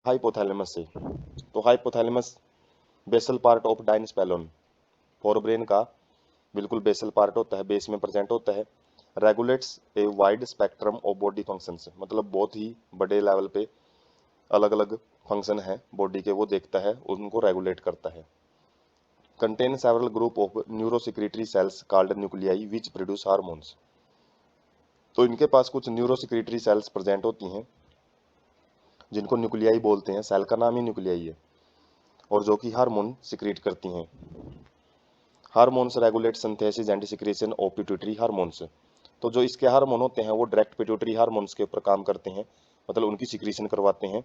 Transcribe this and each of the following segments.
Hypothalamus से। तो hypothalamus basal part of diencephalon, forebrain का बिल्कुल बेसल पार्ट होता है, बेस में प्रेजेंट होता है। Regulates a wide spectrum of body functions, मतलब बहुत ही बड़े लेवल पे अलग अलग फंक्शन है बॉडी के, वो देखता है, उनको रेगुलेट करता है। Contain several group of neurosecretory cells called nuclei which produce hormones. तो इनके पास कुछ न्यूरोसिक्रेटरी सेल्स प्रेजेंट होती हैं जिनको न्यूक्लियाई बोलते हैं, सेल का नाम ही न्यूक्लियाई है, और जो कि हार्मोन सिक्रेट करती हैं। Hormones regulate synthesis and secretion of pituitary hormones. तो जो इसके हार्मोन होते हैं वो डायरेक्ट पिट्यूटरी हार्मोन्स के ऊपर काम करते हैं, मतलब उनकी सिक्रेशन करवाते हैं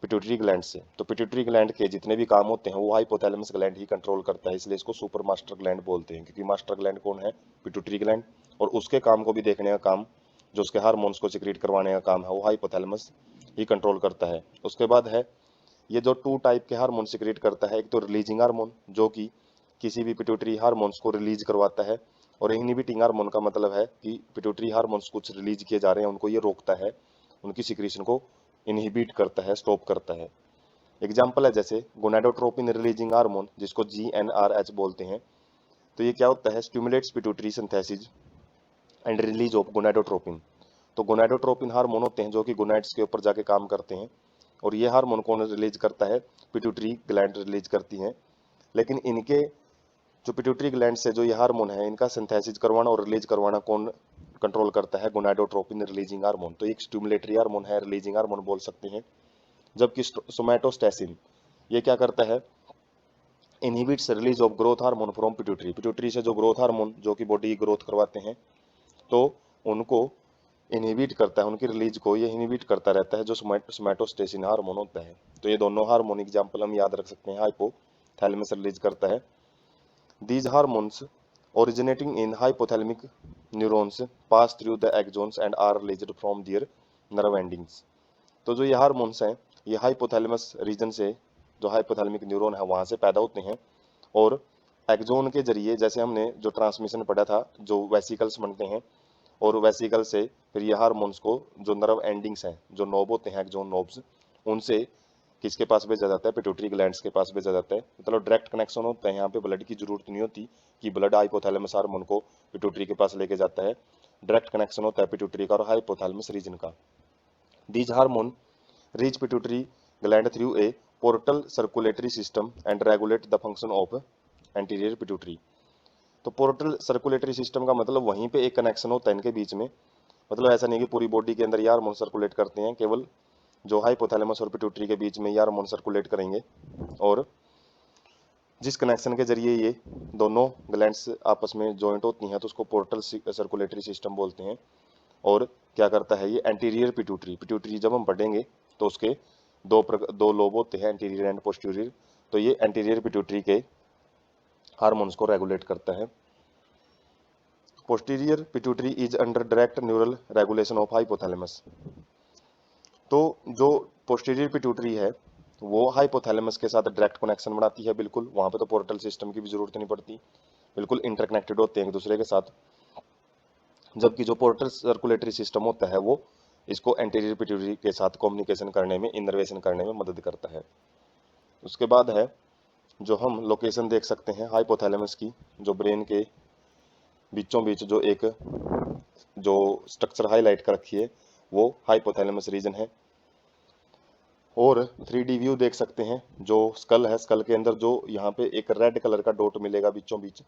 पिट्यूटरी ग्लैंड से। तो पिट्यूटरी ग्लैंड के जितने भी काम होते हैं वो हाइपोथैलेमस ग्लैंड ही कंट्रोल करता है, इसलिए इसको सुपर मास्टर ग्लैंड बोलते हैं, क्योंकि मास्टर ग्लैंड कौन है? Pituitary gland. और उसके काम को भी देखने का काम, जो उसके हार्मोन्स को सिक्रेट करवाने का काम है, वो हाइपोथैलेमस ही कंट्रोल करता है। उसके बाद है ये जो टू टाइप के हार्मोन सिक्रेट करता है, एक तो रिलीजिंग हार्मोन जो कि किसी भी पिट्यूटरी हार्मोन्स को रिलीज करवाता है, और इनहिबिटिंग हार्मोन का मतलब है कि पिट्यूटरी हार्मोन्स कुछ रिलीज किए जा रहे हैं उनको ये रोकता है, उनकी सिक्रेशन को इनहिबिट करता है, स्टॉप करता है। एग्जाम्पल है जैसे गोनाडोट्रोपिन रिलीजिंग हार्मोन, जिसको GnRH बोलते हैं। तो ये क्या होता है? Stimulates pituitary synthesis and release of gonadotropin. तो गोनाडोट्रोपिन हार्मोन होते हैं जो कि गोनाड्स के ऊपर जाके काम करते हैं, और ये हार्मोन कौन रिलीज करता है? पिट्यूटरी ग्लैंड रिलीज करती हैं। लेकिन इनके जो पिट्यूटरी ग्लैंड से जो ये हार्मोन है, इनका सिंथेसिस करवाना और रिलीज करवाना कौन कंट्रोल करता है? Gonadotropin releasing hormone. तो एक स्टिमुलेटरी हार्मोन है, रिलीजिंग हार्मोन बोल सकते हैं। जबकि सोमैटोस्टेसिन ये क्या करता है? Inhibits release of growth hormone from pituitary. Pituitary से जो ग्रोथ हार्मोन जो कि बॉडी की ग्रोथ करवाते हैं, तो उनको इनहिबिट करता है, उनकी रिलीज को ये इनहिबिट करता रहता है, जो सोमैटोस्टेसिन हार्मोन होता है। तो ये दोनों हार्मोन एग्जाम्पल हम याद रख सकते हैं, हाइपोथैलेमस रिलीज करता है। These hormones originating in hypothalamic neurons pass through the axons and are released from their nerve endings। तो जो ये हार्मोन्स हैं ये हाइपोथैलेमस रीजन से, जो हाइपोथैलेमिक न्यूरॉन है वहाँ से पैदा होते हैं, और एक्सोन के जरिए, जैसे हमने जो ट्रांसमिशन पढ़ा था, जो वेसिकल्स बनते हैं, और वेसिकल से फिर ये हार्मोन्स को जो नर्व एंडिंग्स हैं, जो नोब होते हैं एक्सोन नोब्स, उनसे किसके पास भेजा जाता है? पिट्यूटरी ग्लैंड्स के पास भेजा जाता है। मतलब डायरेक्ट कनेक्शन होता है, यहाँ पे ब्लड की जरूरत नहीं होती कि ब्लड हाइपोथैलेमस हार्मोन को पिट्यूटरी के पास लेके जाता है। डायरेक्ट कनेक्शन होता है पिट्यूटरी का और हाइपोथैलेमस रीजन का। These hormone reach pituitary gland through a portal circulatory system and regulate the function of anterior pituitary. तो पोर्टल सर्कुलेटरी सिस्टम का मतलब वहीं पे एक कनेक्शन होता है इनके बीच में। मतलब ऐसा नहीं कि पूरी बॉडी के अंदर ये हार्मोन सर्कुलेट करते हैं, केवल जो हाइपोथैलेमस और पिट्यूटरी के बीच में ये हार्मोन सर्कुलेट करेंगे, और जिस कनेक्शन के जरिए ये दोनों ग्लैंड्स आपस में जॉइंट होती हैं तो उसको पोर्टल सर्कुलेटरी सिस्टम बोलते हैं। और क्या करता है ये? एंटीरियर पिट्यूटरी, पिट्यूटरी जब हम पढ़ेंगे तो उसके दो लोब होते हैं, एंटीरियर एंड पोस्टीरियर। तो ये एंटीरियर पिट्यूटरी के हार्मोन्स को रेगुलेट करता है। Posterior pituitary is under direct neural regulation of hypothalamus. तो जो पोस्टीरियर पिट्यूटरी है वो हाइपोथैलेमस के साथ डायरेक्ट कनेक्शन बनाती है, बिल्कुल वहां पे तो पोर्टल सिस्टम की भी जरूरत नहीं पड़ती, बिल्कुल इंटरकनेक्टेड होते हैं एक दूसरे के साथ। जबकि जो पोर्टल सर्कुलेटरी सिस्टम होता है वो इसको एंटीरियर पिट्यूटरी के साथ कम्युनिकेशन करने में, इनर्वेशन करने में मदद करता है। उसके बाद है जो हम लोकेशन देख सकते हैं हाइपोथैलेमस की, जो ब्रेन के बीचों बीच जो एक जो स्ट्रक्चर हाईलाइट कर रखी है वो हाइपोथैलेमस रीजन है। और 3D व्यू देख सकते हैं, जो स्कल है, स्कल के अंदर जो यहाँ पे एक रेड कलर का डॉट मिलेगा बीचों बीच,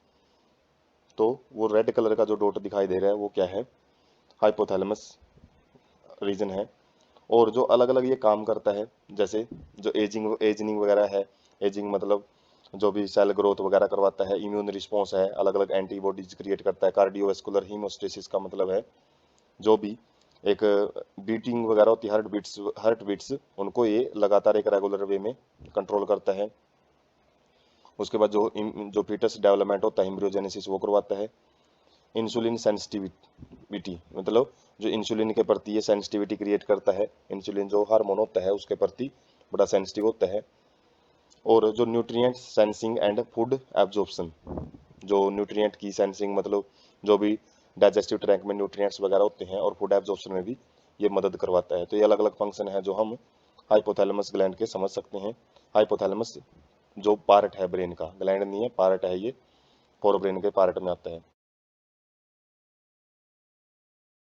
तो वो रेड कलर का जो डॉट दिखाई दे रहा है वो क्या है? हाइपोथैलेमस रीजन है। और जो अलग अलग ये काम करता है, जैसे जो एजिंग वगैरह है, एजिंग मतलब जो भी सेल ग्रोथ वगैरह करवाता है, इम्यून रिस्पॉन्स है, अलग अलग एंटीबॉडीज क्रिएट करता है, कार्डियोवैस्कुलर हीमोस्टेसिस का मतलब है जो भी एक बीटिंग वगैरह होती है, हार्ट बीट्स, उनको ये लगातार एक रेगुलर वे में कंट्रोल करता है। उसके बाद जो फीटस डेवलपमेंट होता है, एम्ब्रियोजेनेसिस, वो करवाता है। इंसुलिन सेंसिटिविटी, मतलब जो इंसुलिन के प्रति ये सेंसिटिविटी क्रिएट करता है, इंसुलिन जो हार्मोन होता है उसके प्रति बड़ा सेंसिटिव होता है। और जो nutrient sensing and food absorption, जो न्यूट्रिएंट की सेंसिंग, मतलब जो भी डाइजेस्टिव ट्रैक में न्यूट्रिएंट्स वगैरह होते हैं, और फूड एब्जॉर्प्शन में भी ये मदद करवाता है। तो ये अलग अलग फंक्शन है जो हम हाइपोथैलेमस ग्लैंड के समझ सकते हैं। हाइपोथैलेमस जो पार्ट है ब्रेन का, ग्लैंड नहीं है, पार्ट है ये, फोर ब्रेन के पार्ट में आता है।